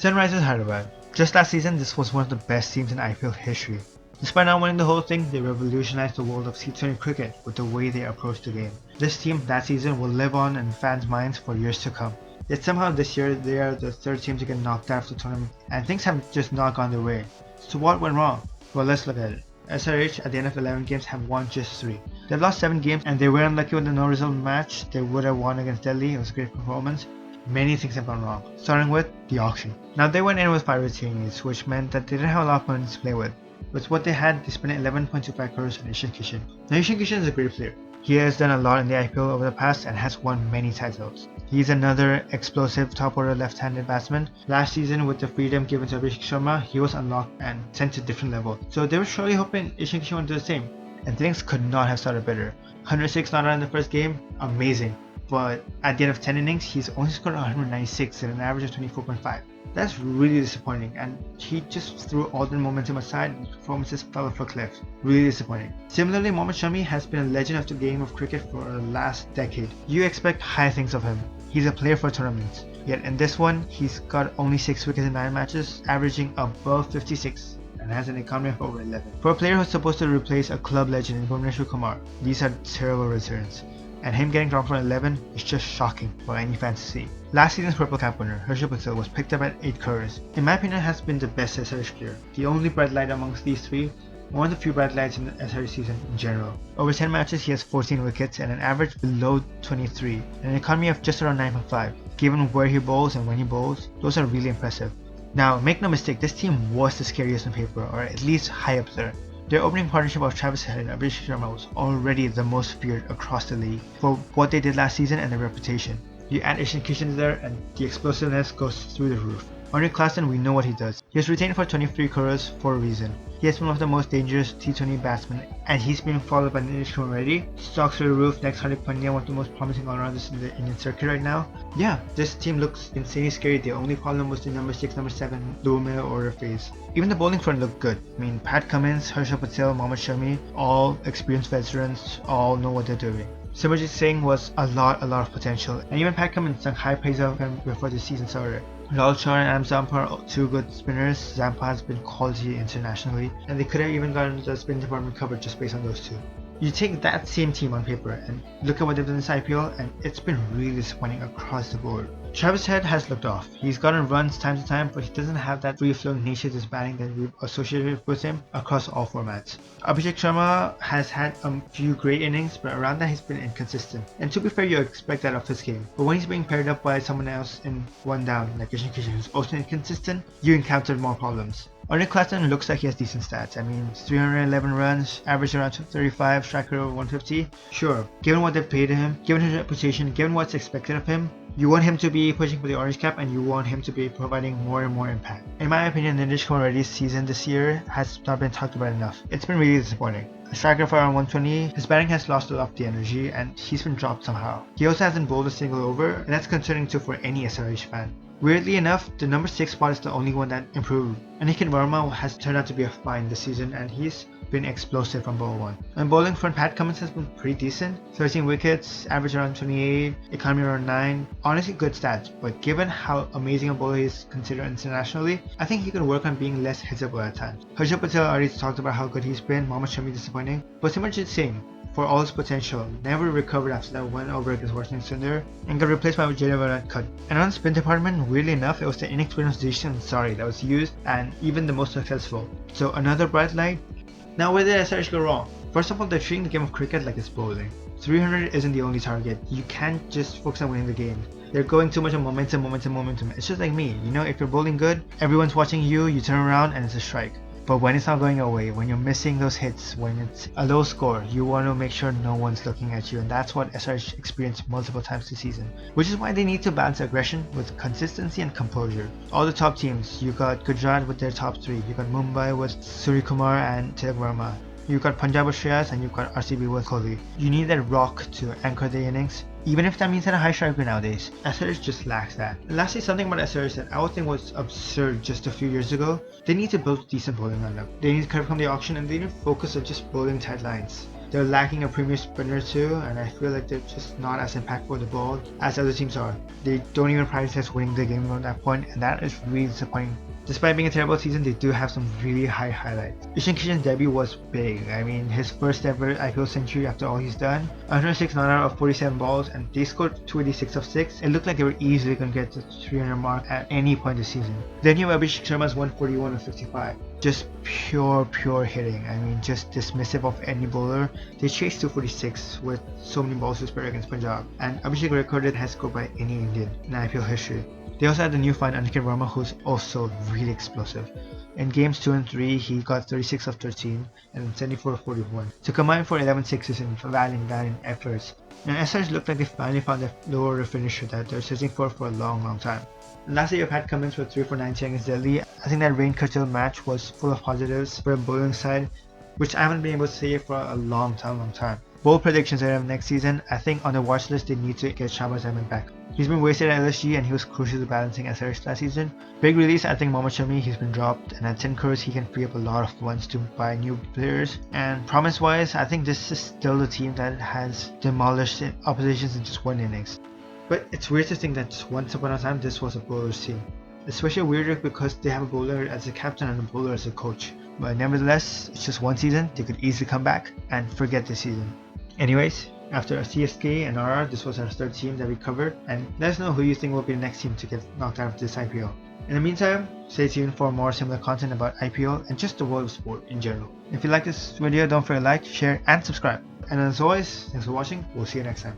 Sunrisers Hyderabad. Just last season, this was one of the best teams in IPL history. Despite not winning the whole thing, they revolutionized the world of T20 cricket with the way they approached the game. This team that season will live on in fans' minds for years to come. Yet somehow this year, they are the third team to get knocked out of the tournament, and things have just not gone their way. So what went wrong? Well, let's look at it. SRH at the end of 11 games have won just 3. They've lost 7 games and they were unlucky with the no result match. They would have won against Delhi. It was a great performance. Many things have gone wrong, starting with the auction. Now they went in with 5 retainees, which meant that they didn't have a lot of money to play with. With what they had, they spent 11.25 crores on Ishan Kishan. Now Ishan Kishan is a great player. He has done a lot in the IPL over the past and has won many titles. He's another explosive top-order left-handed batsman. Last season, with the freedom given to Abhishek Sharma, he was unlocked and sent to a different level. So they were surely hoping Ishan Kishan would do the same. And things could not have started better. 106 not out in the first game, amazing. But at the end of 10 innings, he's only scored 196 at an average of 24.5. That's really disappointing, and he just threw all the momentum aside and his performances fell off a cliff. Really disappointing. Similarly, Mohammad Shami has been a legend of the game of cricket for the last decade. You expect high things of him. He's a player for tournaments. Yet in this one, he's got only 6 wickets in 9 matches, averaging above 56. And has an economy of over 11. For a player who's supposed to replace a club legend in Bhuvneshwar Kumar, these are terrible returns. And him getting dropped from 11 is just shocking for any fan to see. Last season's Purple Cap winner, Harshit Patel, was picked up at 8 crores. In my opinion, has been the best SRH player. The only bright light amongst these 3, one of the few bright lights in the SRH season in general. Over 10 matches, he has 14 wickets and an average below 23, and an economy of just around 9.5. Given where he bowls and when he bowls, those are really impressive. Now, make no mistake, this team was the scariest on paper, or at least high up there. Their opening partnership of Travis Head and Abhishek Sharma was already the most feared across the league for what they did last season and their reputation. You add Ishan Kishan there and the explosiveness goes through the roof. Andre Klassen, we know what he does. He was retained for 23 crores for a reason. He has been one of the most dangerous T20 batsmen, and he's been followed by Nilesh Kumar Reddy. Stocks through the roof next Hardik Pandya, one of the most promising all-rounders in the Indian circuit right now. Yeah, this team looks insanely scary. The only problem was the number 6, number 7, lower middle order phase. Even the bowling front looked good. I mean, Pat Cummins, Harshit Patel, Mohammad Shami, all experienced veterans, all know what they're doing. Simarjit Singh was a lot of potential, and even Pat Cummins sung high praise of him before the season started. Lal Char and Am Zampa are 2 good spinners. Zampa has been quality internationally, and they could have even gotten the spin department covered just based on those 2. You take that same team on paper and look at what they've done in this IPL, and it's been really disappointing across the board. Travis Head has looked off. He's gotten runs time to time, but he doesn't have that free-flowing nature to his batting that we've associated with him across all formats. Abhishek Sharma has had a few great innings, but around that he's been inconsistent. And to be fair, you expect that of his game. But when he's being paired up by someone else in one down, like Ishan Kishan, who's also inconsistent, you encounter more problems. Andre Klassen looks like he has decent stats. I mean, 311 runs, average around 35, strike rate over 150. Sure, given what they've paid him, given his reputation, given what's expected of him, you want him to be pushing for the orange cap and you want him to be providing more and more impact. In my opinion, Nilesh Kumar Reddy's season this year has not been talked about enough. It's been really disappointing. A strike rate of around 120, his batting has lost a lot of the energy and he's been dropped somehow. He also hasn't bowled a single over, and that's concerning too for any SRH fan. Weirdly enough, the number 6 spot is the only one that improved. Aniket Verma has turned out to be a find this season and he's been explosive from ball 1. On bowling front, Pat Cummins has been pretty decent. 13 wickets, average around 28, economy around 9. Honestly good stats, but given how amazing a bowler he is considered internationally, I think he could work on being less hittable at times. Harshit Patel already talked about how good he's been, Mohammad Shami disappointing, but Simarjit Singh, for all his potential, never recovered after that win over against Washington Sundar and got replaced by Jayawardene Cut. And on the spin department, weirdly enough, it was the inexperienced Jishan Ansari that was used and even the most successful. So another bright light. Now where did SRH go wrong? First of all, they're treating the game of cricket like it's bowling. 300 isn't the only target. You can't just focus on winning the game. They're going too much on momentum. It's just like me, you know, if you're bowling good, everyone's watching you, you turn around and it's a strike. But when it's not going your way, when you're missing those hits, when it's a low score, you want to make sure no one's looking at you, and that's what SRH experienced multiple times this season. Which is why they need to balance aggression with consistency and composure. All the top teams, you got Gujarat with their top 3, you got Mumbai with Suryakumar and Tilak Verma, you got Punjab with Shreyas, and you've got RCB with Kohli. You need that rock to anchor the innings. Even if that means at a high strike rate nowadays, SRH just lacks that. And lastly, something about SRH that I would think was absurd just a few years ago. They need to build decent bowling lineup. They need to cut from the auction and they need to focus on just bowling tight lines. They're lacking a premier spinner too, and I feel like they're just not as impactful with the ball as other teams are. They don't even prioritize winning the game at that point, and that is really disappointing. Despite being a terrible season, they do have some really high highlights. Ishan Kishan's debut was big. I mean, his first ever IPL century after all he's done. 106 not out of 47 balls, and they scored 286 of 6. It looked like they were easily going to get to the 300 mark at any point this season. Then you have Abhishek Sharma's 141 of 55. Just pure hitting. I mean, just dismissive of any bowler. They chased 246 with so many balls to spare against Punjab, and Abhishek recorded highest score by any Indian in IPL history. They also had the new find Aniket Verma, who's also really explosive. In games 2 and 3, he got 36 of 13 and 74 of 41 to combine for 11 sixes in valiant efforts. And SRs looked like they finally found their lower finisher that they're searching for a long time. And lastly, you've had Cummins with 3 for 90 against Delhi. I think that rain-curtailed match was full of positives for a bowling side, which I haven't been able to say for a long time. Bold predictions ahead of next season. I think on the watch list they need to get Shahbaz Ahmed back. He's been wasted at LSG and he was crucial to balancing SRH last season. Big release, I think Mohammad Shami, he's been dropped, and at 10 crores he can free up a lot of funds to buy new players. And promise wise, I think this is still the team that has demolished oppositions in just one innings. But it's weird to think that just once upon a time this was a bowler's team. Especially weirder because they have a bowler as a captain and a bowler as a coach. But nevertheless, it's just one season, they could easily come back and forget this season. Anyways, after CSK and RR, this was our third team that we covered, and let us know who you think will be the next team to get knocked out of this IPL. In the meantime, stay tuned for more similar content about IPL and just the world of sport in general. If you like this video, don't forget to like, share and subscribe. And as always, thanks for watching, we'll see you next time.